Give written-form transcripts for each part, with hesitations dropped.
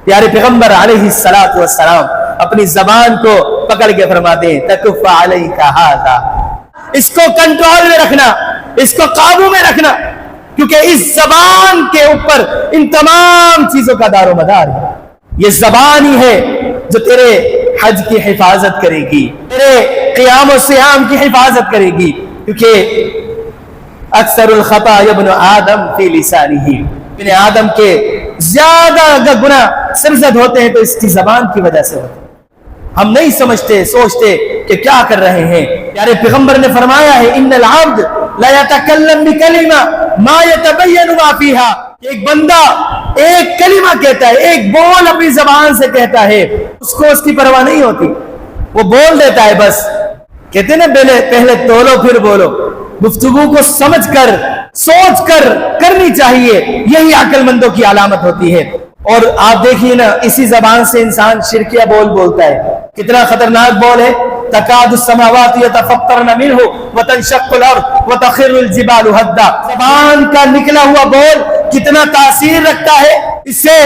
پیارے پیغمبر علیہ الصلوۃ والسلام اپنی زبان کو پکڑ کے فرماتے ہیں تکف علیک ھذا، اس کو کنٹرول میں رکھنا، اس کو قابو میں رکھنا، کیونکہ اس زبان کے اوپر ان تمام چیزوں کا دار و مدار ہے۔ یہ زبان ہی ہے جو تیرے حج کی حفاظت کرے گی، تیرے قیام و صیام کی حفاظت کرے گی، کیونکہ اکثر الخطا ابن آدم فی لسانہ، ابن آدم کے زیادہ گناہ سرزد ہوتے ہیں تو اس کی زبان کی وجہ سے ہوتے ہیں۔ ہم نہیں سمجھتے، سوچتے کہ کیا کر رہے ہیں۔ پیارے پیغمبر نے فرمایا ہے ان العبد لا يتكلم بكلمہ ما يتبين ما فيها، ایک بندہ ایک کلمہ کہتا ہے، ایک بول اپنی زبان سے کہتا ہے، اس کو اس کی پرواہ نہیں ہوتی، وہ بول دیتا ہے بس۔ کہتے ہیں نا پہلے تولو پھر بولو، گفتگو کو سمجھ کر سوچ کر کرنی چاہیے، یہی عقل مندوں کی علامت ہوتی ہے۔ اور آپ دیکھیے نا اسی زبان سے انسان شرکیہ بول بولتا ہے، کتنا خطرناک بول ہے۔ تکاد السماوات یتفطرن منہ وتنشق الارض وتخر الجبال ہدا، زبان کا نکلا ہوا بول کتنا تاثیر رکھتا ہے، اس سے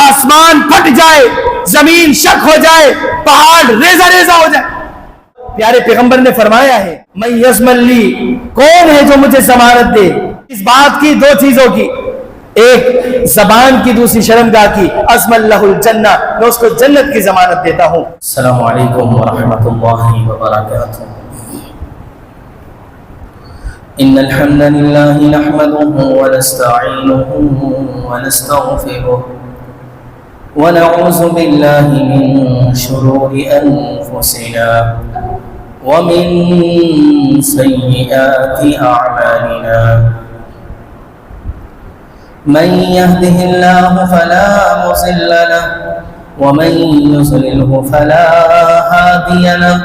آسمان پھٹ جائے، زمین شق ہو جائے، پہاڑ ریزہ ریزہ ہو جائے۔ پیارے پیغمبر نے فرمایا ہے من یضمن لی، کون ہے جو مجھے ضمانت دے اس بات کی، دو چیزوں کی، ایک زبان کی، دوسری شرمگاہ کی، اضمن لہ الجنہ، میں اس کو جنت کی ضمانت دیتا ہوں۔ السلام علیکم ورحمۃ اللہ وبرکاتہ۔ ان الحمد للہ نحمده ونستعینه ونستغفره ونعوذ باللہ من شرور انفسنا ومن سیئات اعمالنا، من يهده الله فلا مضل له ومن يضلل فلا هادي له،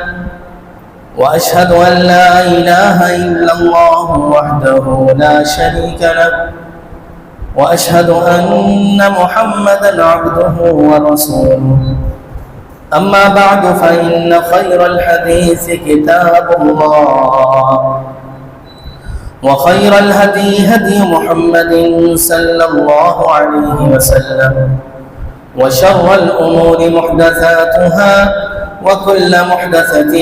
واشهد ان لا اله الا الله وحده لا شريك له، واشهد ان محمدا عبده ورسوله، اما بعد فان خير الحديث كتاب الله، وخير الهدي هدي محمد صلى الله عليه وسلم، وشر الأمور محدثاتها، وكل محدثة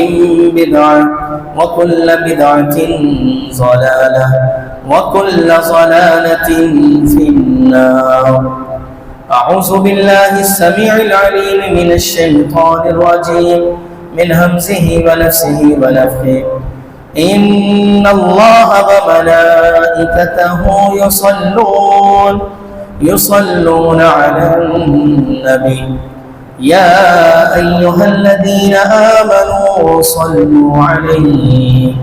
بدعة، وكل بدعة ضلالة، وكل ضلالة في النار۔ أعوذ بالله السميع العليم من الشيطان الرجيم، من همزه ونفسه ونفخه، إن الله وملائكته يصلون على النبي، يا أيها الذين آمنوا صلوا عليه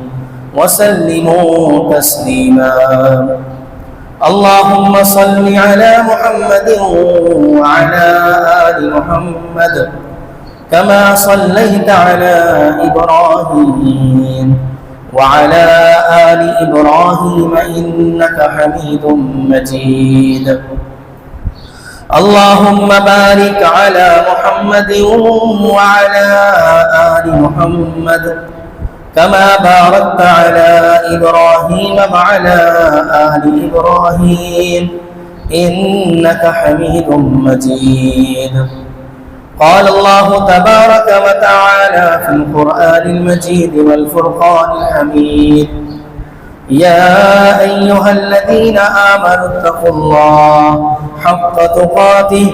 وسلموا تسليما، اللهم صل على محمد وعلى آل محمد كما صليت على إبراهيم وعلى آل إبراهيم إنك حميد مجيد، اللهم بارك على محمد وعلى آل محمد كما باركت على إبراهيم وعلى آل إبراهيم إنك حميد مجيد۔ قال الله تبارك وتعالى في القرآن المجيد والفرقان الحميد، يا أيها الذين آمنوا اتقوا الله حق تقاته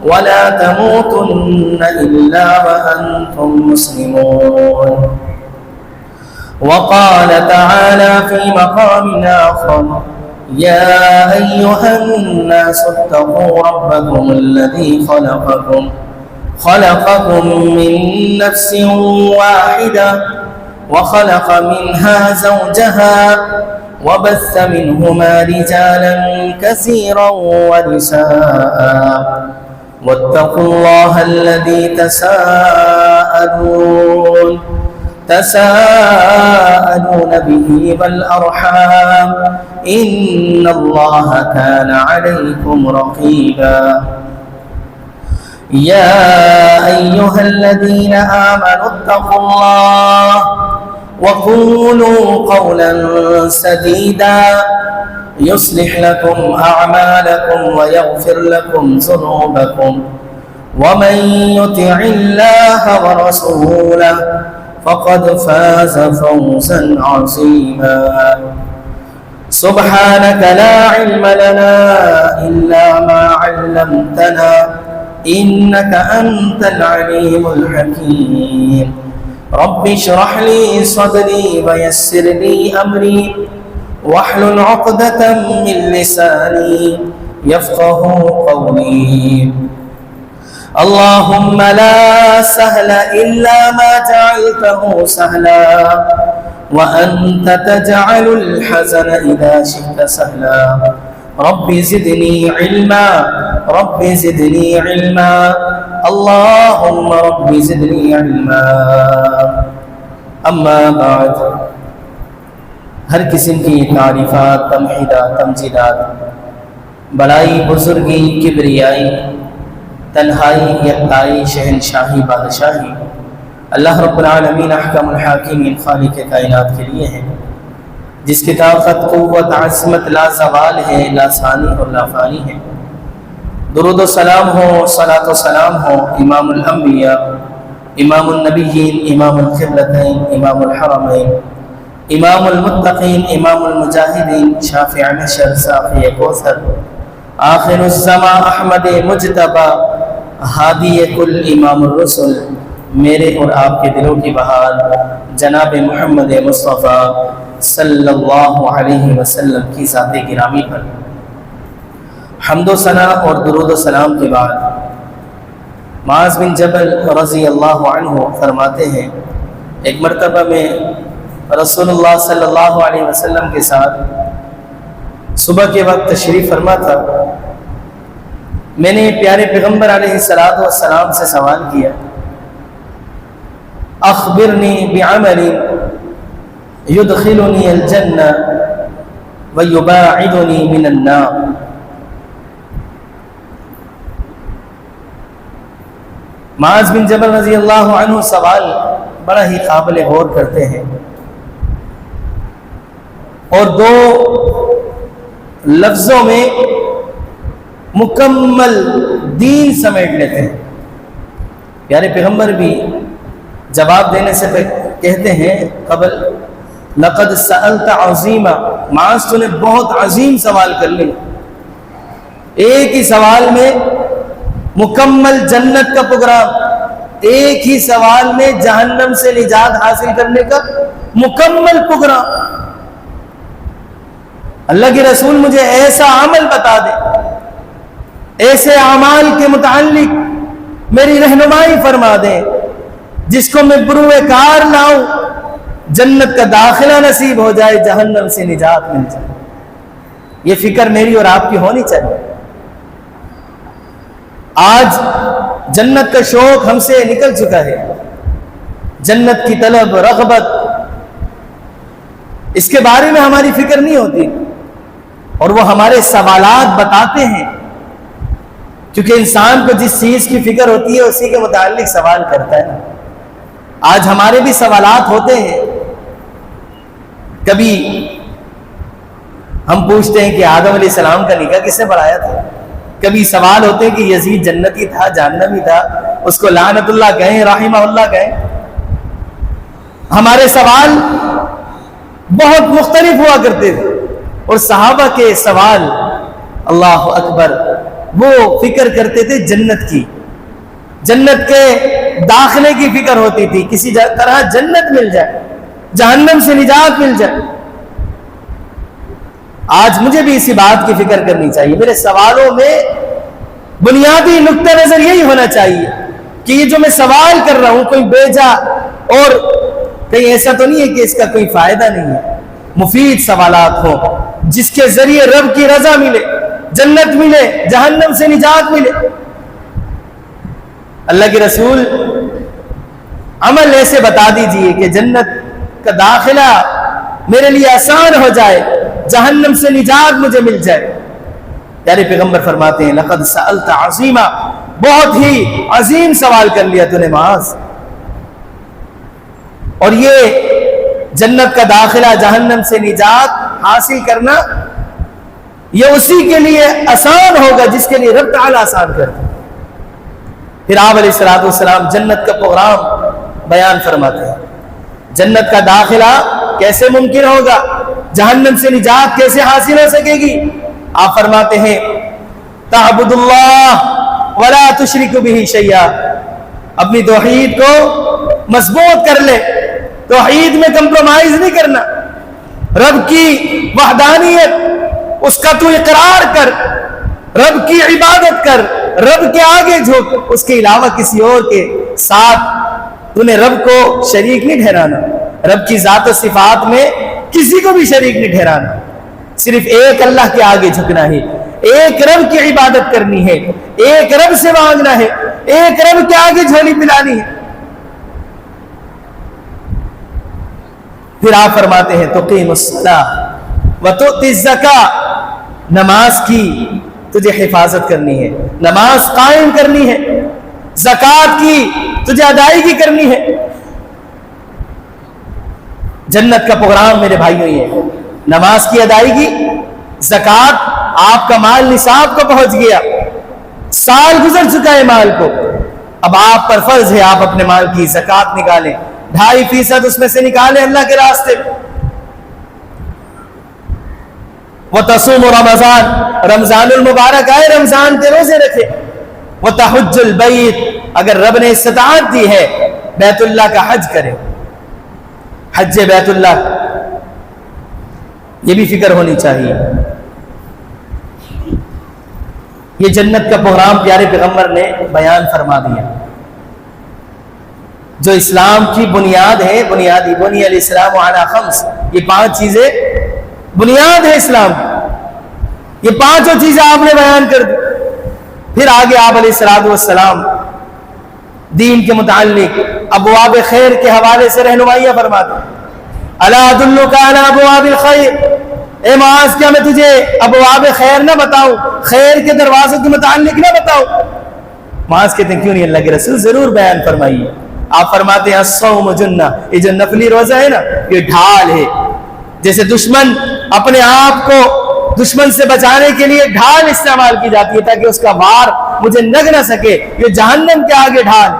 ولا تموتن إلا وأنتم مسلمون۔ وقال تعالى في مقام آخر، يا أيها الناس اتقوا ربكم الذي خلقكم من نفس واحدة وخلق منها زوجها وبث منهما رجالا كثيرا ونساء، واتقوا الله الذي تساءلون به والأرحام، إن الله كان عليكم رقيبا۔ يا أيها الذين آمنوا اتقوا الله وقولوا قولا سديدا يصلح لكم أعمالكم ويغفر لكم ذنوبكم، ومن يطع الله ورسوله فقد فاز فوزا عظيما سبحانك لا علم لنا إلا ما علمتنا إنك أنت العليم الحكيم رب اشرح لي صدري ويسر لي أمري واحلل عقدة من لساني يفقه قولي اللهم لا سهل إلا ما جعلته سهلا وأنت تجعل الحزن إذا شئت سهلا رب زدني علما رب زدني علما اللهم رب زدني علما اما بعد ہر قسم کی تعریفات تمحیدات تمجیدات بڑائی بزرگی کبریائی تنہائی یکتائی شہنشاہی بادشاہی اللہ رب العالمین احکم الحاکمین خالق کائنات کے لیے ہے جس کی طاقت قوت عظمت لا زوال ہے لا ثانی اور لا فانی ہے درود و سلام ہو صلاۃ و سلام ہو امام الانبیاء امام النبیین امام القبلتین امام الحرمین امام المتقین امام المجاہدین شافع محشر ساقی کوثر آخر الزمان احمد مجتبی ہادی کل امام الرسل میرے اور آپ کے دلوں کی بہار جناب محمد مصطفیٰ صلی اللہ علیہ وسلم کی ذات گرامی پر حمد و ثنا اور درود و سلام کے بعد معاذ بن جبل رضی اللہ عنہ فرماتے ہیں ایک مرتبہ میں رسول اللہ صلی اللہ علیہ وسلم کے ساتھ صبح کے وقت تشریف فرما تھا میں نے پیارے پیغمبر علیہ السلام سے سوال کیا اخبرنی بعمل يدخلني الجنة ويباعدني من النار معاذ بن جبل رضی اللہ عنہ سوال بڑا ہی قابل غور کرتے ہیں اور دو لفظوں میں مکمل دین سمیٹ لیتے ہیں پیارے پیغمبر بھی جواب دینے سے کہتے ہیں قبل لقد سألت عظیما معاذ تو نے بہت عظیم سوال کر لیا ایک ہی سوال میں مکمل جنت کا پروگرام ایک ہی سوال میں جہنم سے نجات حاصل کرنے کا مکمل پروگرام اللہ کے رسول مجھے ایسا عمل بتا دے ایسے اعمال کے متعلق میری رہنمائی فرما دیں جس کو میں بروئے کار لاؤں جنت کا داخلہ نصیب ہو جائے جہنم سے نجات مل جائے یہ فکر میری اور آپ کی ہونی چاہیے آج جنت کا شوق ہم سے نکل چکا ہے جنت کی طلب رغبت اس کے بارے میں ہماری فکر نہیں ہوتی اور وہ ہمارے سوالات بتاتے ہیں کیونکہ انسان کو جس چیز کی فکر ہوتی ہے اسی کے متعلق سوال کرتا ہے آج ہمارے بھی سوالات ہوتے ہیں کبھی ہم پوچھتے ہیں کہ آدم علیہ السلام کا نکاح کس نے پڑھایا تھا کبھی سوال ہوتے ہیں کہ یزید جنتی تھا جہنمی تھا اس کو لعنت اللہ کہیں رحمہ اللہ کہیں ہمارے سوال بہت مختلف ہوا کرتے تھے اور صحابہ کے سوال اللہ اکبر وہ فکر کرتے تھے جنت کی جنت کے داخلے کی فکر ہوتی تھی کسی طرح جنت مل جائے جہنم سے نجات مل جائے آج مجھے بھی اسی بات کی فکر کرنی چاہیے میرے سوالوں میں بنیادی نقطہ نظر یہی ہونا چاہیے کہ یہ جو میں سوال کر رہا ہوں کوئی بیجا اور کہیں ایسا تو نہیں ہے کہ اس کا کوئی فائدہ نہیں ہے مفید سوالات ہوں جس کے ذریعے رب کی رضا ملے جنت ملے جہنم سے نجات ملے اللہ کے رسول عمل ایسے بتا دیجئے کہ جنت کا داخلہ میرے لیے آسان ہو جائے جہنم سے نجات مجھے مل جائے پیارے پیغمبر فرماتے ہیں لقد سألت عظیما بہت ہی عظیم سوال کر لیا تو نے معاذ اور یہ جنت کا داخلہ جہنم سے نجات حاصل کرنا یہ اسی کے لیے آسان ہوگا جس کے لیے رب تعالی آسان کرتا پھر آپ علیہ الصلوۃ والسلام جنت کا پروگرام بیان فرماتے ہیں. جنت کا داخلہ کیسے ممکن ہوگا, جہنم سے نجات کیسے حاصل ہو سکے گی. آپ فرماتے ہیں تعبد اللہ ولا تشرک بہ شیئا, اپنی توحید کو مضبوط کر لے, توحید میں کمپرومائز نہیں کرنا, رب کی وحدانیت اس کا تو اقرار کر, رب کی عبادت کر, رب کے آگے جھک, اس کے علاوہ کسی اور کے ساتھ تو نے رب کو شریک نہیں ٹھہرانا, رب کی ذات و صفات میں کسی کو بھی شریک نہیں ٹھہرانا, صرف ایک اللہ کے آگے جھکنا ہے, ایک رب کی عبادت کرنی ہے, ایک رب سے مانگنا ہے, ایک رب کے آگے جھولی پلانی ہے. پھر آپ فرماتے ہیں تقیم الصلاۃ وتؤتی الزکاۃ, نماز کی تجھے حفاظت کرنی ہے, نماز قائم کرنی ہے, زکوٰۃ کی تجھے ادائیگی کرنی ہے. جنت کا پروگرام میرے بھائیوں یہ ہے, نماز کی ادائیگی, زکوٰۃ, آپ کا مال نصاب کو پہنچ گیا, سال گزر چکا ہے مال کو, اب آپ پر فرض ہے آپ اپنے مال کی زکوٰۃ نکالیں, 2.5% اس میں سے نکالیں اللہ کے راستے میں. وتصوم رمضان, رمضان المبارک آئے, رمضان کے روزے رکھے. وتحج البیت, اگر رب نے استطاعت دی ہے بیت اللہ کا حج کرے, حج بیت اللہ, یہ بھی فکر ہونی چاہیے. یہ جنت کا پروگرام پیارے پیغمبر نے بیان فرما دیا, جو اسلام کی بنیاد ہے, بنیادی بنی الاسلام علی خمس, یہ 5 چیزیں بنیاد ہے اسلام کی, یہ 5 چیزیں آپ نے بیان کر دی. پھر آگے آپ علیہ الصلوۃ والسلام دین کے متعلق ابواب خیر کے حوالے سے رہنمائیاں فرماتے ہیں. الا ادلک علی ابواب الخیر, اے معاذ کیا میں تجھے ابواب خیر نہ بتاؤں, خیر کے دروازوں کے متعلق نہ بتاؤں. معاذ کہتے ہیں کیوں نہیں اللہ کے رسول, ضرور بیان فرمائیے. آپ فرماتے ہیں الصوم جنہ, یہ جو نفلی روزہ ہے نا یہ ڈھال ہے, جیسے دشمن اپنے آپ کو دشمن سے بچانے کے لیے ڈھال استعمال کی جاتی ہے تاکہ اس کا وار مجھے لگ نہ سکے, یہ جہنم کے آگے ڈھال.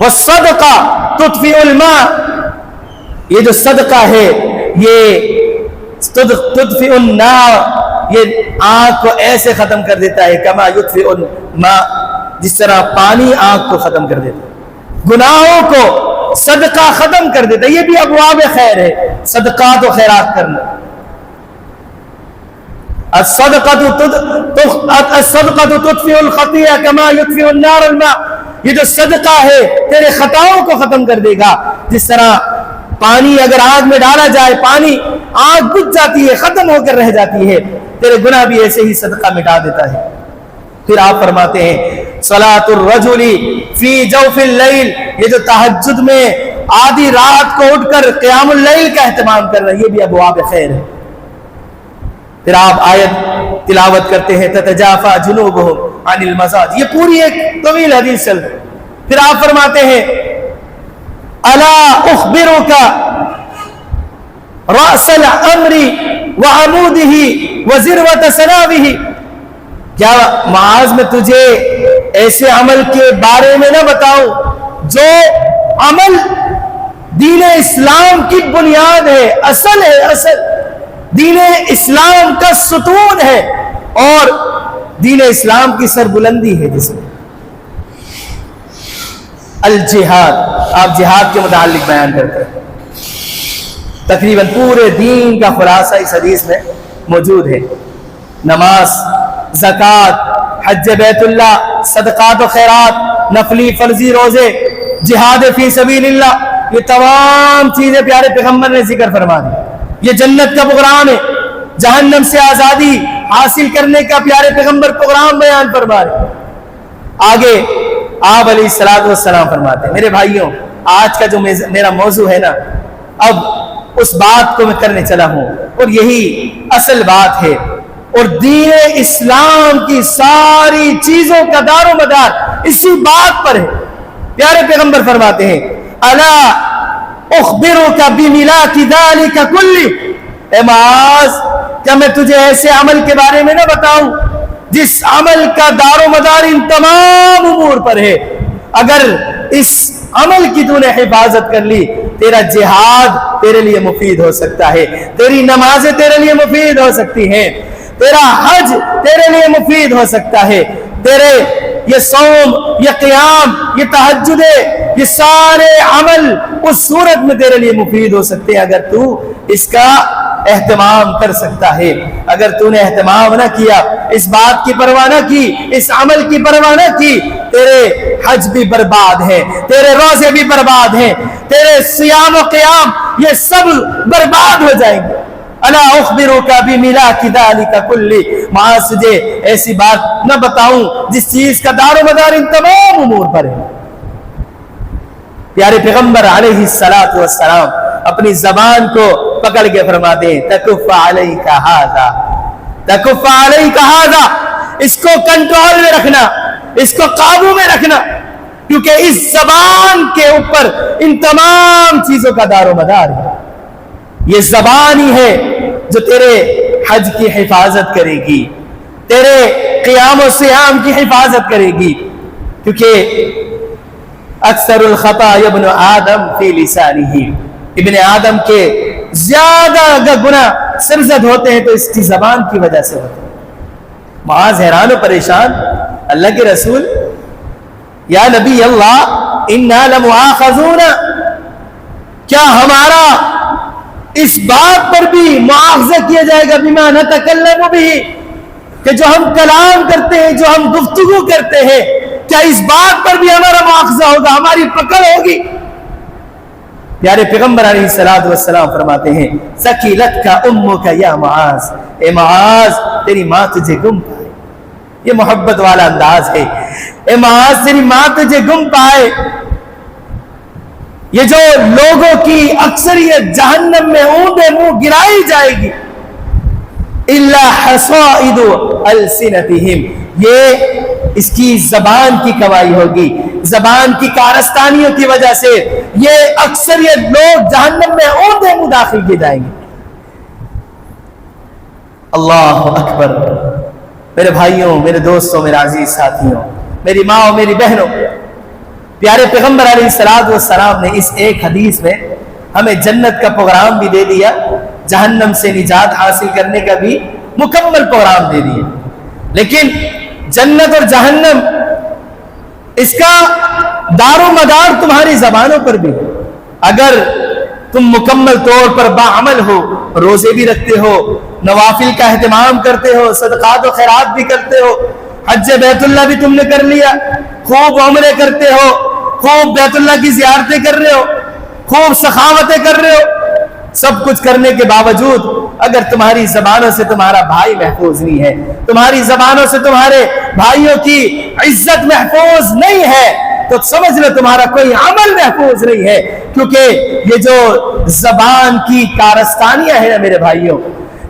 والصدقہ تطفئ الماء, یہ جو صدقہ ہے یہ تطفئ النار, یہ آگ کو ایسے ختم کر دیتا ہے کما یطفئ الماء, جس طرح پانی آگ کو ختم کر دیتا ہے. گناہوں کو صدقہ ختم کر دیتا ہے, یہ بھی ابواب خیر ہے, صدقات و خیرات کرنا. الصدقۃ تطفئ الخطیئہ کما یطفئ النار الماء, یہ جو صدقہ ہے تیرے خطاؤں کو ختم کر دے گا, جس طرح پانی اگر آگ میں ڈالا جائے, پانی آگ بجھ جاتی ہے, ختم ہو کر رہ جاتی ہے, تیرے گناہ بھی ایسے ہی صدقہ مٹا دیتا ہے. پھر آپ فرماتے ہیں صلاۃ الرجل فی جوف اللیل, یہ جو تہجد میں آدھی رات کو اٹھ کر قیام اللیل کا اہتمام کر رہے ہیں, یہ بھی ابواب خیر ہے. پھر آپ آیت تلاوت کرتے ہیں تتجافا جنوبہم عن المضاجع, یہ پوری ایک طویل حدیث چل رہی. پھر آپ فرماتے ہیں الا اخبرک رأس الامر وعمودہ وذروۃ سنامہ, کیا معاذ میں تجھے ایسے عمل کے بارے میں نہ بتاؤں جو عمل دین اسلام کی بنیاد ہے, اصل ہے, اصل دین اسلام کا ستون ہے اور دین اسلام کی سربلندی ہے, جس میں الجہاد, آپ جہاد کے متعلق بیان کرتے ہیں. تقریباً پورے دین کا خلاصہ اس حدیث میں موجود ہے. نماز, زکوٰۃ, حج بیت اللہ, صدقات و خیرات, نفلی فرضی روزے, جہاد فی سبیل اللہ, یہ تمام چیزیں پیارے پیغمبر نے ذکر فرما دی. یہ جنت کا پروگرام ہے, جہنم سے آزادی حاصل کرنے کا پیارے پیغمبر پروگرام بیان فرما رہے. آگے آپ علیہ الصلوۃ والسلام فرماتے ہیں میرے بھائیوں, آج کا جو میرا موضوع ہے نا, اب اس بات کو میں کرنے چلا ہوں اور یہی اصل بات ہے, اور دین اسلام کی ساری چیزوں کا دار و مدار اسی بات پر ہے. پیارے پیغمبر فرماتے ہیں الا اخبرک بملاک ذلک کلہ, اے معاذ کیا میں تجھے ایسے عمل کے بارے میں نہ بتاؤں جس عمل کا دار و مدار ان تمام امور پر ہے، اگر اس عمل کی تو نے حفاظت کر لی، تیرا جہاد تیرے لیے مفید ہو سکتا ہے، تیری نمازیں تیرے لیے مفید ہو سکتی ہیں، تیرا حج تیرے لیے مفید ہو سکتا ہے، تیرے یہ صوم، یہ قیام، یہ تہجد، یہ سارے عمل اس صورت میں تیرے لیے مفید ہو سکتے ہیں اگر تو اس کا اہتمام کر سکتا ہے۔ اگر تو نے اہتمام نہ کیا، اس بات کی پرواہ نہ کی، اس عمل کی پرواہ نہ کی، تیرے حج بھی برباد ہے، تیرے روزے بھی برباد ہیں، تیرے صیام و قیام یہ سب برباد ہو جائیں گے۔ الا اخبرک بملاک ذلک کلی، معاذ تجھے ایسی بات نہ بتاؤں جس چیز کا دار و مدار ان تمام امور پر ہے۔ پیارے پیغمبر علیہ السلام اپنی زبان کو پکڑ کے فرماتے ہیں تکف علیک ھذا، تکف علیک ھذا، اس کو کنٹرول میں رکھنا، اس کو قابو میں رکھنا، کیونکہ اس زبان کے اوپر ان تمام چیزوں کا دار و مدار ہے۔ یہ زبان ہی ہے جو تیرے حج کی حفاظت کرے گی، تیرے قیام و صیام کی حفاظت کرے گی، کیونکہ اکثر الخطا ابن آدم فی لسانہ، ابن آدم کے زیادہ گناہ سرزد ہوتے ہیں تو اس کی زبان کی وجہ سے ہوتے ہیں۔ معاذ حیران و پریشان، اللہ کے رسول یا نبی اللہ انا لمؤاخذون، کیا ہمارا اس بات پر بھی مؤاخذہ کیا جائے گا بما نتکلم بہ، کہ جو ہم کلام کرتے ہیں، جو ہم گفتگو کرتے ہیں، کیا اس بات پر بھی ہمارا مؤاخذہ ہوگا، ہماری پکڑ ہوگی؟ پیارے پیغمبر علیہ السلام فرماتے ہیں ثقیلتک امک یا معاذ، اے معاذ تیری ماں تجھے گم پائے۔ یہ محبت والا انداز ہے، اے معاذ تیری ماں تجھے گم پائے۔ یہ جو لوگوں کی اکثریت جہنم میں اونڈے منہ گرائی جائے گی، الا حصائد السنتہم، یہ اس کی زبان کی کمائی ہوگی، زبان کی کارستانیوں کی وجہ سے یہ اکثریت لوگ جہنم میں اونڈے منہ داخل کیے جائیں گے۔ اللہ اکبر۔ میرے بھائیوں، میرے دوستوں، میرے عزیز ساتھیوں، میری ماں اور میری بہنوں، پیارے پیغمبر علیہ السلام نے اس ایک حدیث میں ہمیں جنت کا پروگرام بھی دے دیا، جہنم سے نجات حاصل کرنے کا بھی مکمل پروگرام دے دیا۔ لیکن جنت اور جہنم اس کا دار و مدار تمہاری زبانوں پر بھی ہے۔ اگر تم مکمل طور پر باعمل ہو، روزے بھی رکھتے ہو، نوافل کا اہتمام کرتے ہو، صدقات و خیرات بھی کرتے ہو، حج بیت اللہ بھی تم نے کر لیا، خوب عمرے کرتے ہو، خوب بیت اللہ کی زیارتیں کر رہے ہو، خوب سخاوتیں کر رہے ہو، سب کچھ کرنے کے باوجود اگر تمہاری زبانوں سے تمہارا بھائی محفوظ نہیں ہے، تمہاری زبانوں سے تمہارے بھائیوں کی عزت محفوظ نہیں ہے، تو سمجھ لو تمہارا کوئی عمل محفوظ نہیں ہے، کیونکہ یہ جو زبان کی کارستانیاں ہیں میرے بھائیوں،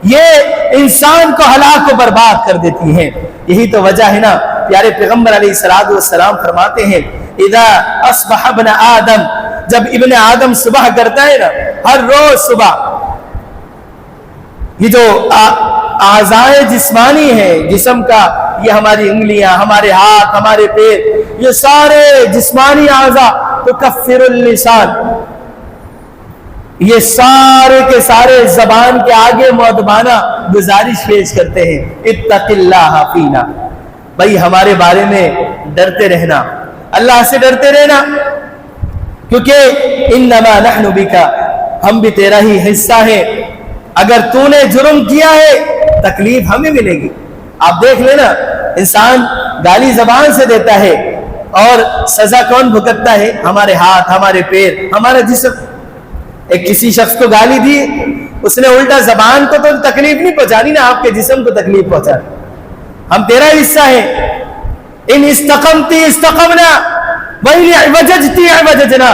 یہ انسان کو ہلاک و برباد کر دیتی ہیں۔ یہی تو وجہ ہے نا، پیارے پیغمبر علیہ السلام فرماتے ہیں اذا اصبح ابن آدم، جب ابن آدم صبح کرتا ہے نا، ہر روز صبح، یہ جو اعضائے جسمانی ہیں جسم کا، یہ ہماری انگلیاں، ہمارے ہاتھ، ہمارے پیر، یہ سارے جسمانی اعضاء، تو کفر اللسان، یہ سارے کے سارے زبان کے آگے مؤدبانہ گزارش پیش کرتے ہیں اتق اللہ فینا، بھائی ہمارے بارے میں ڈرتے رہنا، اللہ سے ڈرتے رہنا، کیونکہ انما نحن بک، ہم بھی تیرا ہی حصہ ہیں، اگر تو نے جرم کیا ہے تکلیف ہمیں ملے گی۔ آپ دیکھ لینا، انسان گالی زبان سے دیتا ہے اور سزا کون بھگتتا ہے؟ ہمارے ہاتھ، ہمارے پیر، ہمارا جسم۔ ایک کسی شخص کو گالی دی، اس نے الٹا زبان کو تو تکلیف نہیں پہنچانی نا، آپ کے جسم کو تکلیف پہنچانی۔ ہم تیرا حصہ ہیں، ان استقمتی استقمنا وَإِنْ اعْوَجَجْتِ اعْوَجَجْنَا،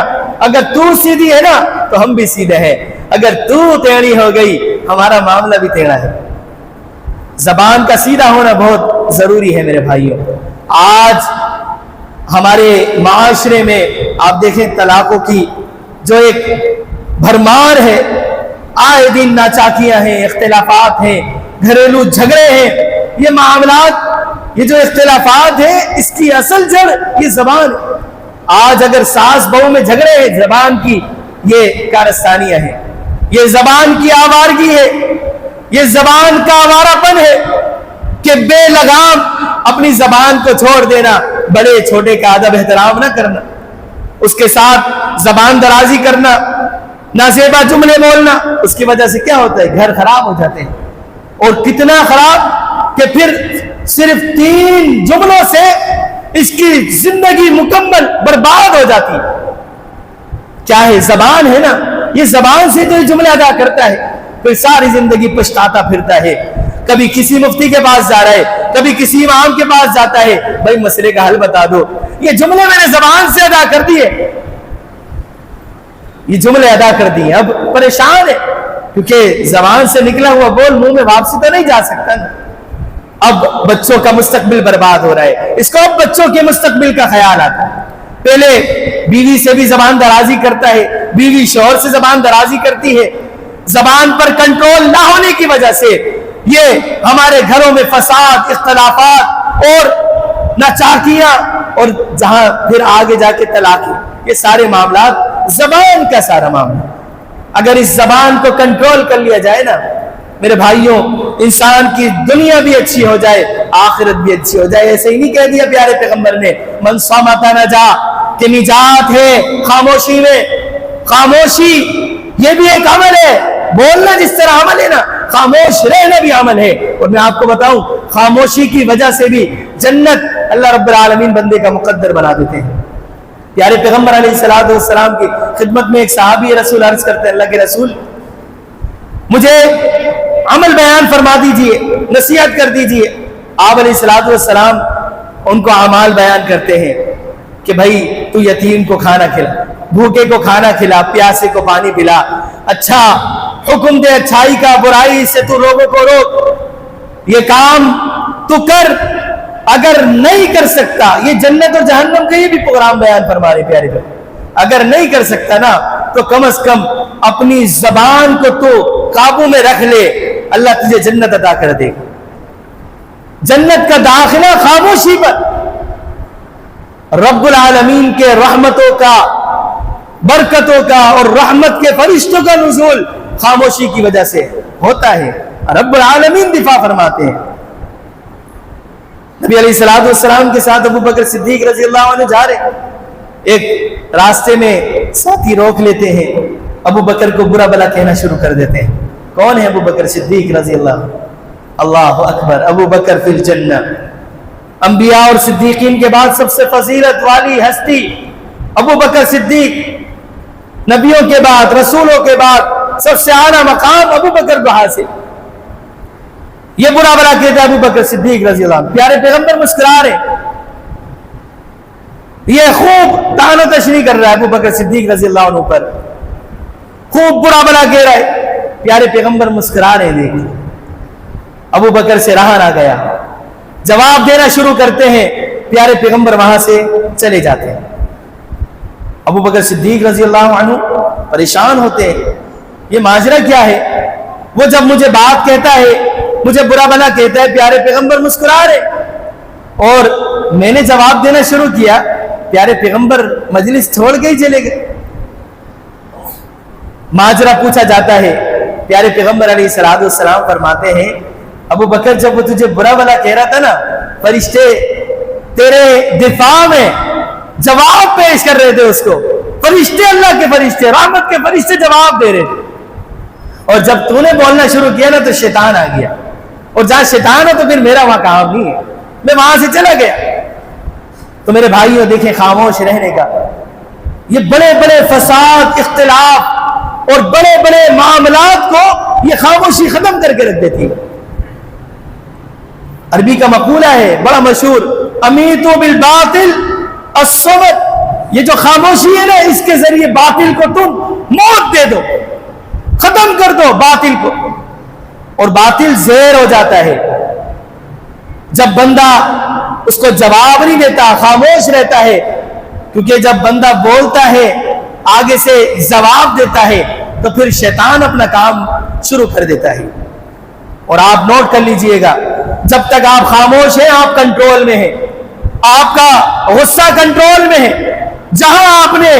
اگر تو سیدھی ہے نا تو ہم بھی سیدھے ہیں، اگر تو ٹیڑھی ہو گئی ہمارا معاملہ بھی ٹیڑھا ہے۔ زبان کا سیدھا ہونا بہت ضروری ہے میرے بھائیوں۔ آج ہمارے معاشرے میں آپ دیکھیں طلاقوں کی جو ایک بھرمار ہے، آئے دن ناچاکیاں ہیں، اختلافات ہیں، گھریلو جھگڑے ہیں، یہ معاملات یہ جو اختلافات ہیں اس کی اصل جڑ یہ زبان ہے۔ آج اگر ساس بہو میں جھگڑے ہیں، زبان کی یہ کارستانیاں ہیں، یہ زبان کی آوارگی ہے، یہ زبان کا آوارہ پن ہے کہ بے لگام اپنی زبان کو چھوڑ دینا، بڑے چھوٹے کا ادب احترام نہ کرنا، اس کے ساتھ زبان درازی کرنا، نازیبا جملے بولنا، اس کی وجہ سے کیا ہوتا ہے؟ گھر خراب ہو جاتے ہیں، اور کتنا خراب کہ پھر صرف 3 جملوں سے اس کی زندگی مکمل برباد ہو جاتی ہے۔ چاہے زبان ہے نا، یہ زبان سے تو یہ جملے ادا کرتا ہے، پھر ساری زندگی پچھتاتا پھرتا ہے، کبھی کسی مفتی کے پاس جا رہا ہے، کبھی کسی امام کے پاس جاتا ہے، بھائی مسئلے کا حل بتا دو، یہ جملے میں نے زبان سے ادا کر دیے، یہ جملے ادا کر دیے، اب پریشان ہے کیونکہ زبان سے نکلا ہوا بول منہ میں واپسی تو نہیں جا سکتا نا۔ اب بچوں کا مستقبل برباد ہو رہا ہے، اس کو اب بچوں کے مستقبل کا خیال آتا ہے۔ پہلے بیوی سے بھی زبان درازی کرتا ہے، بیوی شوہر سے زبان درازی کرتی ہے، زبان پر کنٹرول نہ ہونے کی وجہ سے یہ ہمارے گھروں میں فساد، اختلافات اور ناچاکیاں، اور جہاں پھر آگے جا کے طلاق، یہ سارے معاملات زبان کا سارا معاملہ۔ اگر اس زبان کو کنٹرول کر لیا جائے نا میرے بھائیوں، انسان کی دنیا بھی اچھی ہو جائے، آخرت بھی اچھی ہو جائے۔ ایسے ہی نہیں کہہ دیا پیارے پیغمبر نے، من صامت نجا، کہ نجات ہے خاموشی میں۔ خاموشی یہ بھی ایک عمل ہے، بولنا جس طرح عمل ہے نا، خاموش رہنا بھی عمل ہے۔ اور میں آپ کو بتاؤں، خاموشی کی وجہ سے بھی جنت اللہ رب العالمین بندے کا مقدر بنا دیتے ہیں۔ پیارے پیغمبر علیہ السلام کی خدمت میں ایک صحابی رسول عرض کرتے ہیں، اللہ کے رسول مجھے عمل بیان فرما دیجئے، نصیحت کر دیجئے۔ آپ علیہ السلام ان کو اعمال بیان کرتے ہیں کہ بھائی تو یتیم کو کھانا کھلا، بھوکے کو کھانا کھلا، پیاسے کو پانی پلا، اچھا حکم دے اچھائی کا، برائی سے تو لوگوں کو روک، یہ کام تو کر۔ اگر نہیں کر سکتا، یہ جنت اور جہنم کا یہ بھی پروگرام بیان فرما رہے پیارے بھائی، اگر نہیں کر سکتا نا تو کم از کم اپنی زبان کو تو قابو میں رکھ لے، اللہ تجھے جنت عطا کر دے۔ جنت کا داخلہ خاموشی پر، رب العالمین کے رحمتوں کا، برکتوں کا اور رحمت کے فرشتوں کا نزول خاموشی کی وجہ سے ہوتا ہے۔ رب العالمین دفاع فرماتے ہیں۔ نبی علیہ السلام کے ساتھ ابو بکر صدیق رضی اللہ عنہ جا رہے، ایک راستے میں ساتھی روک لیتے ہیں، ابو بکر کو برا بلا کہنا شروع کر دیتے ہیں۔ کون ہے ابو بکر صدیق رضی اللہ عنہ؟ اللہ اکبر، ابو بکر فی الجنہ، انبیاء اور صدیقین کے بعد سب سے فضیلت والی ہستی ابو بکر صدیق، نبیوں کے بعد، رسولوں کے بعد سب سے اعلیٰ مقام ابو بکر کو حاصل۔ یہ برا بلا کہتا ہے ابو بکر صدیق رضی اللہ عنہ، پیارے پیغمبر مسکرا رہے، یہ خوب طعن و تشریح کر رہا ہے ابو بکر صدیق رضی اللہ عنہ پر، خوب برا بلا کہہ رہا ہے، پیارے پیغمبر مسکرا رہے۔ دیکھیں ابو بکر سے رہا نہ گیا، جواب دینا شروع کرتے ہیں، پیارے پیغمبر وہاں سے چلے جاتے ہیں۔ ابو بکر صدیق رضی اللہ عنہ پریشان ہوتے ہیں، یہ ماجرا کیا ہے؟ وہ جب مجھے بات کہتا ہے، مجھے برا بلا کہتا ہے، پیارے پیغمبر مسکرا رہے، اور میں نے جواب دینا شروع کیا، پیارے پیغمبر مجلس چھوڑ کے ہی چلے گئے۔ ماجرا پوچھا جاتا ہے، پیارے پیغمبر علیہ السلام فرماتے ہیں، ابو بکر جب وہ تجھے برا بلا کہہ رہا تھا نا، فرشتے تیرے دفاع میں جواب پیش کر رہے تھے اس کو، فرشتے، اللہ کے فرشتے، رحمت کے فرشتے جواب دے رہے تھے، اور جب تو نے بولنا شروع کیا نا تو شیطان آ گیا، اور جہاں شیطان ہو تو پھر میرا وہاں کام نہیں ہے، میں وہاں سے چلا گیا۔ تو میرے بھائیوں دیکھیں، خاموش رہنے کا، یہ بڑے بڑے فساد، اختلاف اور بڑے بڑے معاملات کو یہ خاموشی ختم کر کے رکھ دیتی ہے۔ عربی کا مقولہ ہے بڑا مشہور، امیتو بالباطل الصمت، یہ جو خاموشی ہے نا، اس کے ذریعے باطل کو تم موت دے دو، ختم کر دو باطل کو، اور باطل زہر ہو جاتا ہے جب بندہ اس کو جواب نہیں دیتا، خاموش رہتا ہے، کیونکہ جب بندہ بولتا ہے، آگے سے جواب دیتا ہے، تو پھر شیطان اپنا کام شروع کر دیتا ہے۔ اور آپ نوٹ کر لیجئے گا، جب تک آپ خاموش ہیں آپ کنٹرول میں ہیں، آپ کا غصہ کنٹرول میں ہے۔ جہاں آپ نے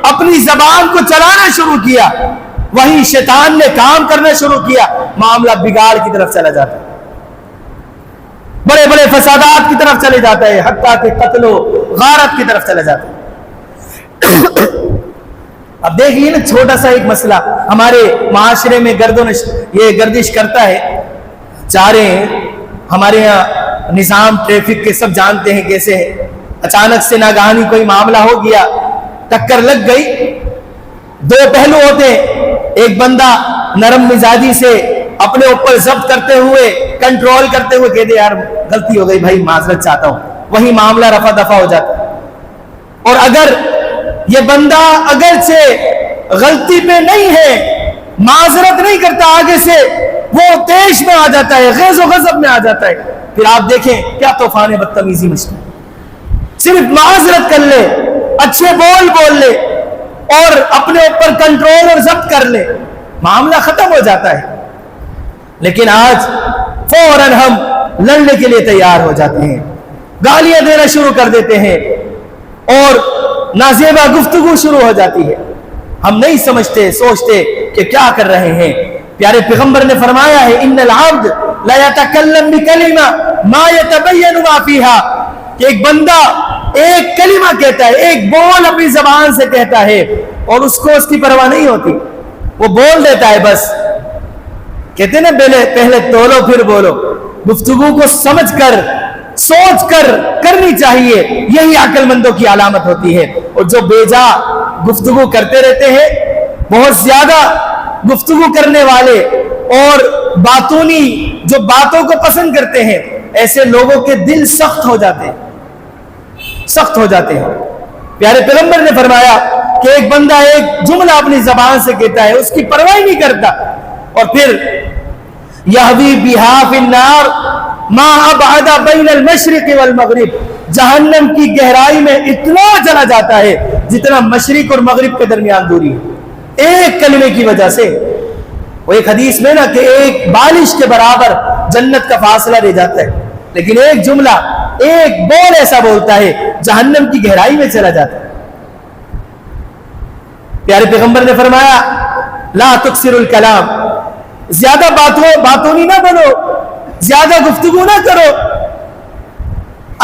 اپنی زبان کو چلانا شروع کیا وہیں شیطان نے کام کرنا شروع کیا، معاملہ بگاڑ کی طرف چلا جاتا ہے، بڑے بڑے فسادات کی طرف چلے جاتا ہے، حتیٰ کہ قتل و غارت کی طرف چلا جاتا ہے۔ اب دیکھیے نا، چھوٹا سا ایک مسئلہ ہمارے معاشرے میں یہ گردش کرتا ہے، چارے ہمارے یہاں نظام ٹریفک کے سب جانتے ہیں کیسے ہے، اچانک سے ناگہانی کوئی معاملہ ہو گیا، ٹکر لگ گئی، دو پہلو ہوتے ہیں، ایک بندہ نرم مزاجی سے اپنے اوپر ضبط کرتے ہوئے کنٹرول کرتے ہوئے کہتے یار غلطی ہو گئی بھائی معذرت چاہتا ہوں، وہی معاملہ رفع دفع ہو جاتا ہے۔ اور اگر یہ بندہ اگرچہ غلطی پہ نہیں ہے، معذرت نہیں کرتا، آگے سے وہ تیش میں آ جاتا ہے، غیظ و غضب میں آ جاتا ہے، پھر آپ دیکھیں کیا طوفان بدتمیزی مچتا ہے۔ صرف معذرت کر لے، اچھے بول لے اور اپنے اوپر کنٹرول اور ضبط کر لے، معاملہ ختم ہو جاتا ہے۔ لیکن آج فوراً ہم لڑنے کے لیے تیار ہو جاتے ہیں، گالیاں دینا شروع کر دیتے ہیں اور نازیبا گفتگو شروع ہو جاتی ہے۔ ہم نہیں سمجھتے، سوچتے کہ کیا کر رہے ہیں۔ پیارے پیغمبر نے فرمایا ہے ان العبد لا يتكلم بكلمة ما يتبين ما فيها، کہ ایک بندہ ایک کلمہ کہتا ہے، ایک بول اپنی زبان سے کہتا ہے اور اس کو اس کی پرواہ نہیں ہوتی، وہ بول دیتا ہے بس۔ کہتے ہیں نا پہلے تولو پھر بولو، گفتگو کو سمجھ کر سوچ کر کرنی چاہیے، یہی عقل مندوں کی علامت ہوتی ہے۔ اور جو بے جا گفتگو کرتے رہتے ہیں، بہت زیادہ گفتگو کرنے والے اور باتونی جو باتوں کو پسند کرتے ہیں، ایسے لوگوں کے دل سخت ہو جاتے ہیں، سخت ہو جاتے ہیں۔ پیارے پیغمبر نے فرمایا کہ ایک بندہ ایک جملہ اپنی زبان سے کہتا ہے، اس کی پرواہ نہیں کرتا، اور پھر یہوی بہا فی النار ما ابعد بین المشرق والمغرب، جہنم کی گہرائی میں اتنا چلا جاتا ہے جتنا مشرق اور مغرب کے درمیان دوری ہے، ایک کلمے کی وجہ سے۔ وہ ایک حدیث میں نا کہ ایک بالش کے برابر جنت کا فاصلہ رہ جاتا ہے، لیکن ایک جملہ ایک بول ایسا بولتا ہے جہنم کی گہرائی میں چلا جاتا ہے۔ پیارے پیغمبر نے فرمایا لا تکثر الکلام، زیادہ باتونی نہ بنو، زیادہ گفتگو نہ کرو،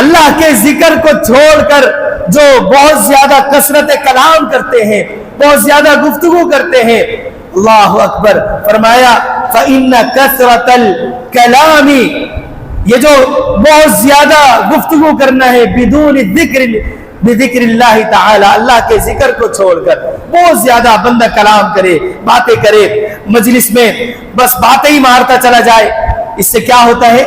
اللہ کے ذکر کو چھوڑ کر جو بہت زیادہ کثرت کلام کرتے ہیں، بہت زیادہ گفتگو کرتے ہیں، اللہ اکبر، فرمایا فَإِنَّ كَثْرَةَ الْكَلَامِ، یہ جو بہت زیادہ گفتگو کرنا ہے بدون بذکر اللہ تعالی، اللہ کے ذکر کو چھوڑ کر بہت زیادہ بندہ کلام کرے، باتیں کرے، مجلس میں بس باتیں ہی مارتا چلا جائے، اس سے کیا ہوتا ہے؟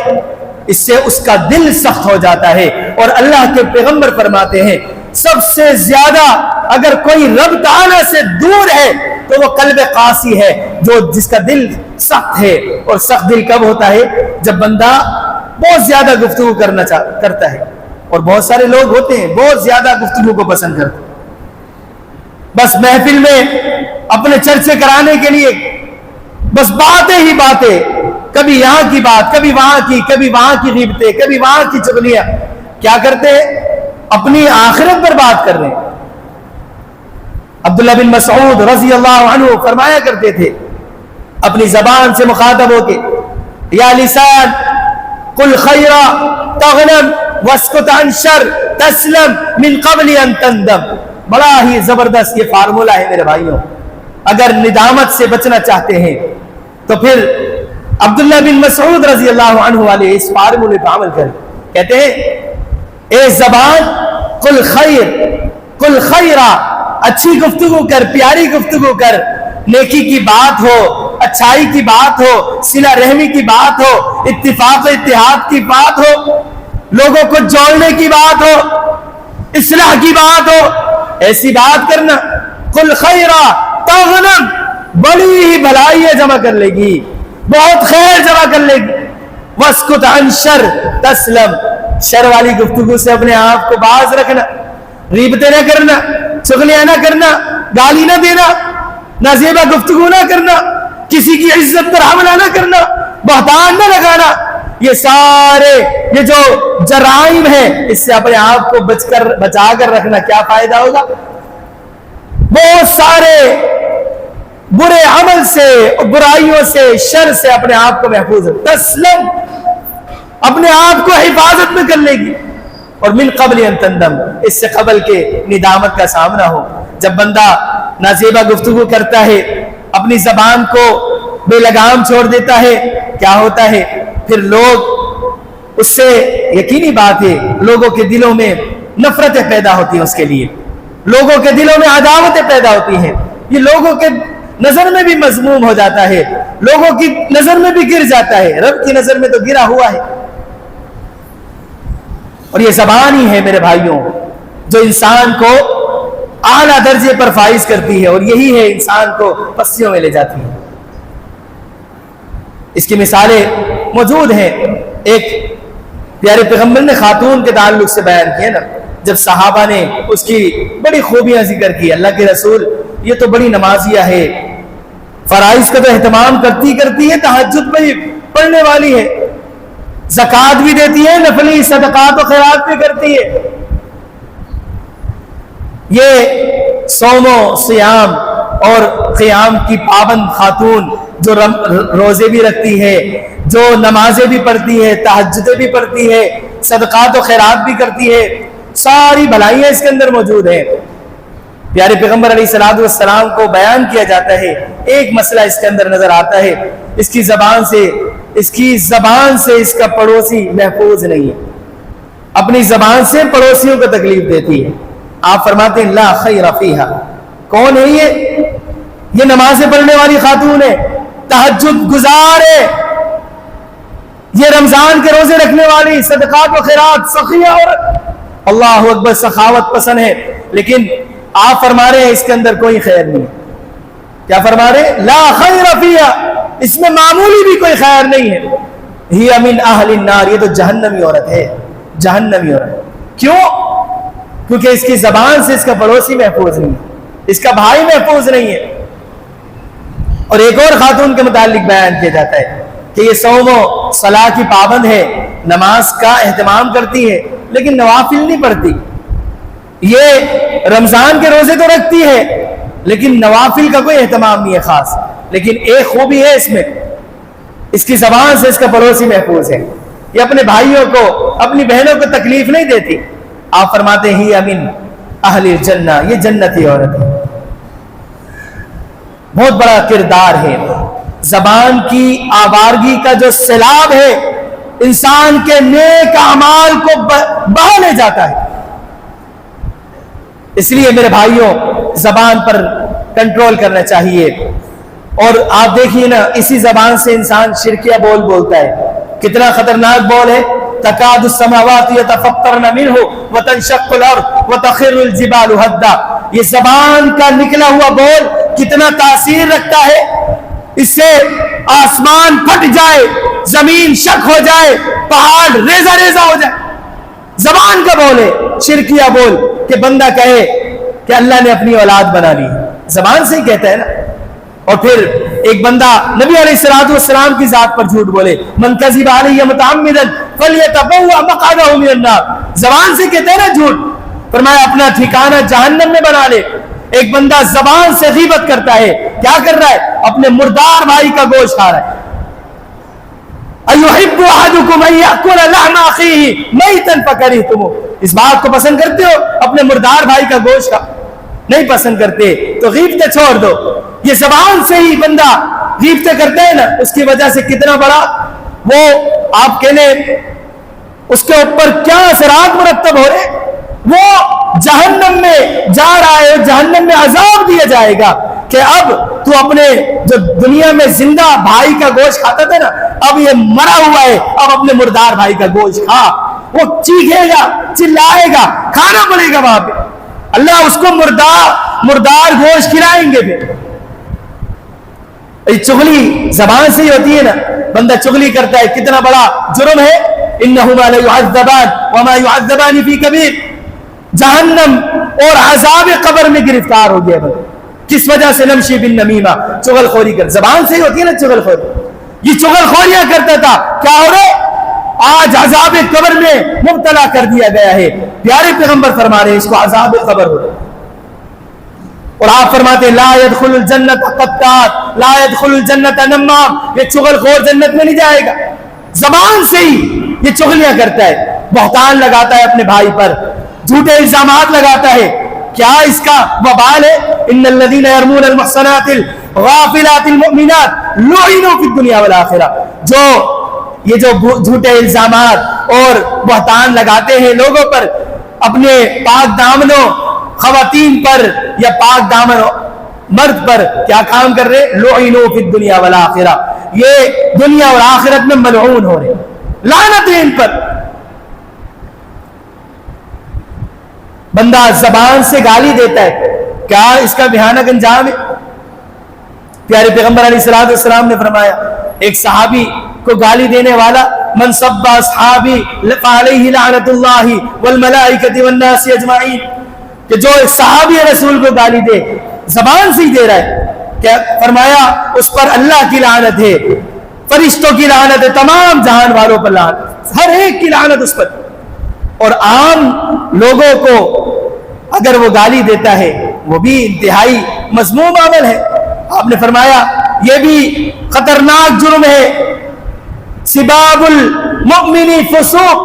اس سے اس کا دل سخت ہو جاتا ہے۔ اور اللہ کے پیغمبر فرماتے ہیں سب سے زیادہ اگر کوئی رب تعالی سے دور ہے تو وہ قلب قاسی ہے، جس کا دل سخت ہے۔ اور سخت دل کب ہوتا ہے؟ جب بندہ بہت زیادہ گفتگو کرتا ہے، اور بہت سارے لوگ ہوتے ہیں بہت زیادہ گفتگو کو پسند کرتے ہیں، بس محفل میں اپنے چرچے کرانے کے لیے بس باتیں ہی باتیں، کبھی یہاں کی بات، کبھی وہاں کی، کبھی وہاں کی غیبتیں، کبھی وہاں کی چغلیاں۔ کیا کرتے ہیں؟ اپنی آخرت پر بات کر رہے ہیں۔ عبداللہ بن مسعود رضی اللہ عنہ فرمایا کرتے تھے اپنی زبان سے مخاطب ہو کے، یا لسان قل خیرا تغنم واسکت عن شر تسلم من قبل ان تندم۔ بڑا ہی زبردست یہ فارمولہ ہے میرے بھائیوں، اگر ندامت سے بچنا چاہتے ہیں تو پھر عبداللہ بن مسعود رضی اللہ عنہ والے اس فارمولے پر عمل کریں۔ کہتے ہیں اے زبان قل خیر، قل خیرا، اچھی گفتگو کر، پیاری گفتگو کر، نیکی کی بات ہو، اچھائی کی بات ہو، صلہ رحمی کی بات ہو، اتفاق و اتحاد کی بات ہو، لوگوں کو جوڑنے کی بات ہو، اصلاح کی بات ہو، ایسی بات کرنا۔ قل خیرا تغنم، بڑی ہی بھلائی جمع کر لے گی، بہت خیر جمع کر لے گی۔ واسکت عن شر تسلم، شر والی گفتگو سے اپنے آپ کو باز رکھنا، غیبتیں نہ کرنا، چغلیاں نہ کرنا، گالی نہ دینا، نازیبہ گفتگو نہ کرنا، کسی کی عزت پر حملہ نہ کرنا، بہتان نہ لگانا، یہ سارے یہ جو جرائم ہیں اس سے اپنے آپ کو بچا کر رکھنا کیا فائدہ ہوگا؟ بہت سارے برے عمل سے، برائیوں سے، شر سے اپنے آپ کو محفوظ تسلم، اپنے آپ کو حفاظت میں کر لے گی۔ اور من قبل ان تندم، اس سے قبل کے ندامت کا سامنا ہو۔ جب بندہ نازیبہ گفتگو کرتا ہے، اپنی زبان کو بے لگام چھوڑ دیتا ہے، کیا ہوتا ہے؟ پھر لوگ اس سے، یقینی بات ہے، لوگوں کے دلوں میں نفرتیں پیدا ہوتی ہیں اس کے لیے، لوگوں کے دلوں میں عداوتیں پیدا ہوتی ہیں، یہ لوگوں کے نظر میں بھی مذموم ہو جاتا ہے، لوگوں کی نظر میں بھی گر جاتا ہے، رب کی نظر میں تو گرا ہوا ہے۔ اور یہ زبان ہی ہے میرے بھائیوں جو انسان کو اعلیٰ درجے پر فائز کرتی ہے، اور یہی ہے انسان کو پستیوں میں لے جاتی ہے۔ اس کی مثالیں موجود ہیں۔ ایک پیارے پیغمبر نے خاتون کے تعلق سے بیان کیا نا، جب صحابہ نے اس کی بڑی خوبیاں ذکر کی، اللہ کے رسول یہ تو بڑی نمازیہ ہے، فرائض کا تو اہتمام کرتی ہے، تہجد میں پڑھنے والی ہے، زکوٰۃ بھی دیتی ہے، نفلی صدقات و خیرات بھی کرتی ہے، یہ صوم و سیام اور قیام کی پابند خاتون جو روزے بھی رکھتی ہے، جو نمازیں بھی پڑھتی ہے، تہجدیں بھی پڑھتی ہے، صدقات و خیرات بھی کرتی ہے، ساری بھلائیاں اس کے اندر موجود ہیں۔ پیارے پیغمبر علیہ الصلوۃ والسلام کو بیان کیا جاتا ہے، ایک مسئلہ اس کے اندر نظر آتا ہے، اس کی زبان سے اس کا پڑوسی محفوظ نہیں ہے، اپنی زبان سے پڑوسیوں کو تکلیف دیتی ہے۔ آپ فرماتے ہیں لا خیر فیہا، کون ہے یہ نمازیں پڑھنے والی خاتون ہے، تہجد گزار ہے، یہ رمضان کے روزے رکھنے والی، صدقات و خیرات، سخیہ عورت، اللہ اکبر، سخاوت پسند ہے، لیکن آپ فرما رہے ہیں اس کے اندر کوئی خیر نہیں۔ کیا فرما رہے ہیں؟ لا خیر فیہا، اس میں معمولی بھی کوئی خیر نہیں ہے۔ ہی من اہل النار، یہ تو جہنمی عورت ہے، جہنمی عورت۔ کیوں؟ کیونکہ اس کی زبان سے اس کا پڑوسی محفوظ نہیں ہے، اس کا بھائی محفوظ نہیں ہے۔ اور ایک اور خاتون کے متعلق بیان کیا جاتا ہے کہ یہ صوم و صلاح کی پابند ہے، نماز کا اہتمام کرتی ہے، لیکن نوافل نہیں پڑھتی، یہ رمضان کے روزے تو رکھتی ہے لیکن نوافل کا کوئی اہتمام نہیں ہے خاص۔ لیکن ایک خوبی ہے اس میں، اس کی زبان سے اس کا پڑوسی محفوظ ہے، یہ اپنے بھائیوں کو، اپنی بہنوں کو تکلیف نہیں دیتی۔ آپ فرماتے ہیں ہی من اہل الجنہ، یہ جنتی عورت ہے۔ بہت بڑا کردار ہے، زبان کی آوارگی کا جو سیلاب ہے انسان کے نیک اعمال کو بہا لے جاتا ہے۔ اس لیے میرے بھائیوں زبان پر کنٹرول کرنا چاہیے۔ اور آپ دیکھیے نا، اسی زبان سے انسان شرکیہ بول بولتا ہے، کتنا خطرناک بول ہے۔ تکاد السماوات یتفطرن منہ وتنشق الارض وتخر الجبال ہدا، یہ زبان کا نکلا ہوا بول کتنا تاثیر رکھتا ہے، اس سے آسمان پھٹ جائے، زمین شک ہو جائے، پہاڑ ریزہ ریزہ ہو جائے۔ زبان کا بول ہے، شرکیہ بول، کہ بندہ کہے کہ اللہ نے اپنی اولاد بنا لی، زبان سے ہی کہتا ہے نا۔ اور پھر ایک بندہ نبی علیہ الصلوۃ والسلام کی ذات پر جھوٹ بولے، من کذب علی متعمدا فلیتبوأ مقعدہ من النار، زبان سے کہتے ہیں نا جھوٹ، فرمایا اپنا ٹھکانہ جہنم میں بنا لے۔ ایک بندہ زبان سے غیبت کرتا ہے، کیا کر رہا ہے؟ اپنے مردار بھائی کا گوشت کھا رہا ہے۔ ایحب احدکم ان یاکل لحم اخیہ میتا فکرہتموہ، اس بات کو پسند کرتے ہو اپنے مردار بھائی کا گوشت کا؟ نہیں پسند کرتے تو غیبتیں چھوڑ دو۔ یہ زبان سے ہی بندہ غیبتیں کرتے ہیں نا، اس کی وجہ سے کتنا بڑا وہ آپ کہنے اس کے اوپر کیا اثرات مرتب ہو رہے، وہ جہنم میں جا رہا ہے، جہنم میں عذاب دیا جائے گا کہ اب تو اپنے جو دنیا میں زندہ بھائی کا گوشت کھاتا تھا نا، اب یہ مرا ہوا ہے، اب اپنے مردار بھائی کا گوشت کھا۔ وہ چیخے گا، چلائے گا، کھانا پڑے گا وہاں پہ، اللہ اس کو مردار گوشت کھلائیں گے۔ پھر چغلی زبان سے ہی ہوتی ہے نا، بندہ چغلی کرتا ہے، کتنا بڑا جرم ہے۔ انہما لیعذبان وما یعذبان فی کبیر، جہنم اور عذاب قبر میں گرفتار ہو گیا بندہ، کس وجہ سے؟ نمشی بالنمیمہ، چغل خوری کر، زبان سے ہی ہوتی ہے نا چغل خوری، یہ چغل خوریاں کرتا تھا، کیا ہو رہے؟ آج عذاب قبر میں مبتلا کر دیا گیا ہے. پیارے پیغمبر فرما رہے ہیں اس کو عذاب قبر ہو رہا ہے. اور آپ فرماتے ہیں لا يدخل الجنت قطات لا يدخل الجنت نمام، یہ چغل خور جنت میں نہیں جائے گا. زبان سے ہی یہ چغلیاں کرتا ہے، بہتان لگاتا ہے اپنے بھائی پر، جھوٹے الزامات لگاتا ہے. کیا اس کا وبال ہے؟ ان الذين يرمون المحصنات الغافلات المؤمنات لعنوا في الدنيا والآخرة. یہ جو جھوٹے الزامات اور بہتان لگاتے ہیں لوگوں پر، اپنے پاک دامنوں خواتین پر یا پاک دامن مرد پر کیا کام کر رہے؟ لعنوا فی الدنیا والآخرہ، یہ دنیا اور آخرت میں ملعون ہو رہے، لعنت ہے ان پر. بندہ زبان سے گالی دیتا ہے، کیا اس کا بھیانک انجام ہے؟ پیارے پیغمبر علیہ الصلوۃ والسلام نے فرمایا ایک صحابی کو گالی دینے والا، من سب اصحابی فعلیہ لعنت اللہ والملائکۃ والناس اجمعین، کہ جو ایک صحابی رسول کو گالی دے زبان سے ہی دے رہا ہے، کیا فرمایا اس پر اللہ کی لعنت ہے، فرشتوں کی لعنت ہے، تمام جہان والوں پر لعنت، ہر ایک کی لعنت اس پر. اور عام لوگوں کو اگر وہ گالی دیتا ہے وہ بھی انتہائی مذموم عمل ہے. آپ نے فرمایا یہ بھی خطرناک جرم ہے. سباب المؤمن فسوق،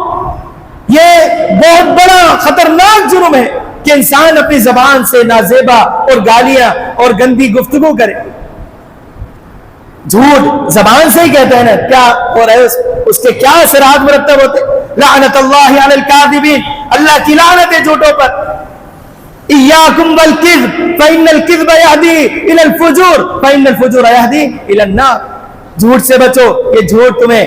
یہ بہت بڑا خطرناک جرم ہے کہ انسان اپنی زبان سے نازیبا اور گالیاں اور گندی گفتگو کرے. جھوٹ زبان سے ہی کہتے ہیں نا، کیا ہو رہا ہے اس کے کیا اثرات مرتب ہوتے؟ لعنت اللہ علی الکاذبین، اللہ کی لعنت ہے جھوٹوں پر. ایاکم والکذب فإن الکذب یہدی الی الفجور فإن الفجور یہدی الی النار. جھوٹ سے بچو، یہ جھوٹ تمہیں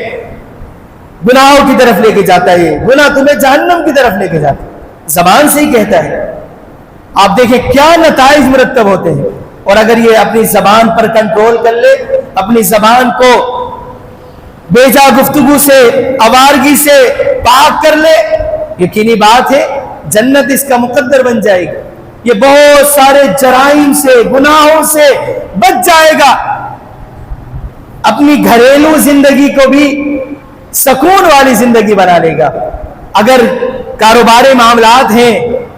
گناہوں کی طرف لے کے جاتا ہے، گناہ تمہیں جہنم کی طرف لے کے جاتا ہے. زبان سے ہی کہتا ہے. آپ دیکھیں کیا نتائج مرتب ہوتے ہیں. اور اگر یہ اپنی زبان پر کنٹرول کر لے، اپنی زبان کو بیجا گفتگو سے آوارگی سے پاک کر لے، یقینی بات ہے جنت اس کا مقدر بن جائے گی. یہ بہت سارے جرائم سے گناہوں سے بچ جائے گا، اپنی گھریلو زندگی کو بھی سکون والی زندگی بنا لے گا. اگر کاروباری معاملات ہیں،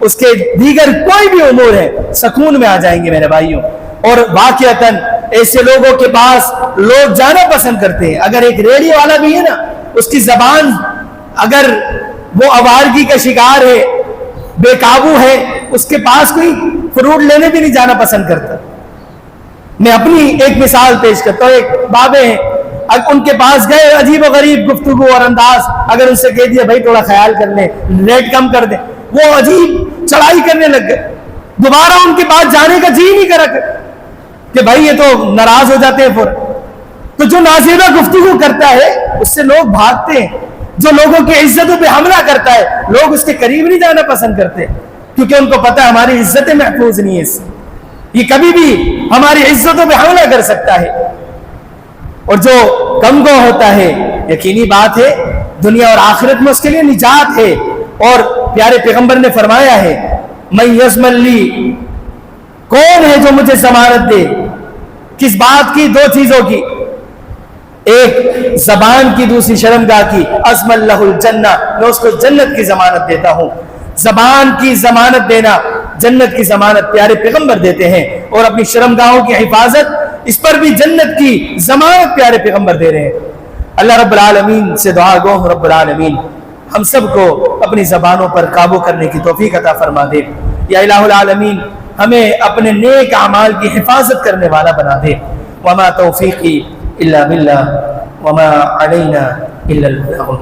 اس کے دیگر کوئی بھی امور ہے، سکون میں آ جائیں گے میرے بھائیوں. اور واقعتاً ایسے لوگوں کے پاس لوگ جانا پسند کرتے ہیں. اگر ایک ریڈیو والا بھی ہے نا، اس کی زبان اگر وہ آوارگی کا شکار ہے، بے قابو ہے، اس کے پاس کوئی فروٹ لینے بھی نہیں جانا پسند کرتا. میں اپنی ایک مثال پیش کرتا ہوں. ایک بابے ہیں، ان کے پاس گئے، عجیب و غریب گفتگو اور انداز، اگر ان سے کہہ دیا بھائی تھوڑا خیال کر لیں، ریٹ کم کر دیں، وہ عجیب چڑھائی کرنے لگ گئے. دوبارہ ان کے پاس جانے کا جی نہیں کرا کہ بھائی یہ تو ناراض ہو جاتے ہیں پھر. تو جو نازیبہ گفتگو کرتا ہے اس سے لوگ بھاگتے ہیں. جو لوگوں کی عزتوں پہ حملہ کرتا ہے لوگ اس کے قریب نہیں جانا پسند کرتے، کیونکہ ان کو پتہ ہے ہماری عزتیں محفوظ نہیں ہے اس سے، یہ کبھی بھی ہماری عزتوں پہ حملہ کر سکتا ہے. اور جو کم گو ہوتا ہے، یقینی بات ہے دنیا اور آخرت میں اس کے لیے نجات ہے. اور پیارے پیغمبر نے فرمایا ہے من یضمن لی، کون ہے جو مجھے ضمانت دے؟ کس بات کی؟ دو چیزوں کی، ایک زبان کی، دوسری شرمگاہ کی. اضمن لہ الجنہ، میں اس کو جنت کی ضمانت دیتا ہوں. زبان کی ضمانت دینا، جنت کی ضمانت پیارے پیغمبر دیتے ہیں. اور اپنی شرمگاہوں کی حفاظت، اس پر بھی جنت کی ضمانت پیارے پیغمبر دے رہے ہیں. اللہ رب العالمین سے دعا گو رب العالمین ہم سب کو اپنی زبانوں پر قابو کرنے کی توفیق عطا فرما دے. یا الہ العالمین ہمیں اپنے نیک اعمال کی حفاظت کرنے والا بنا دے. وما توفیقی الا باللہ وما علینا الا البلاغ.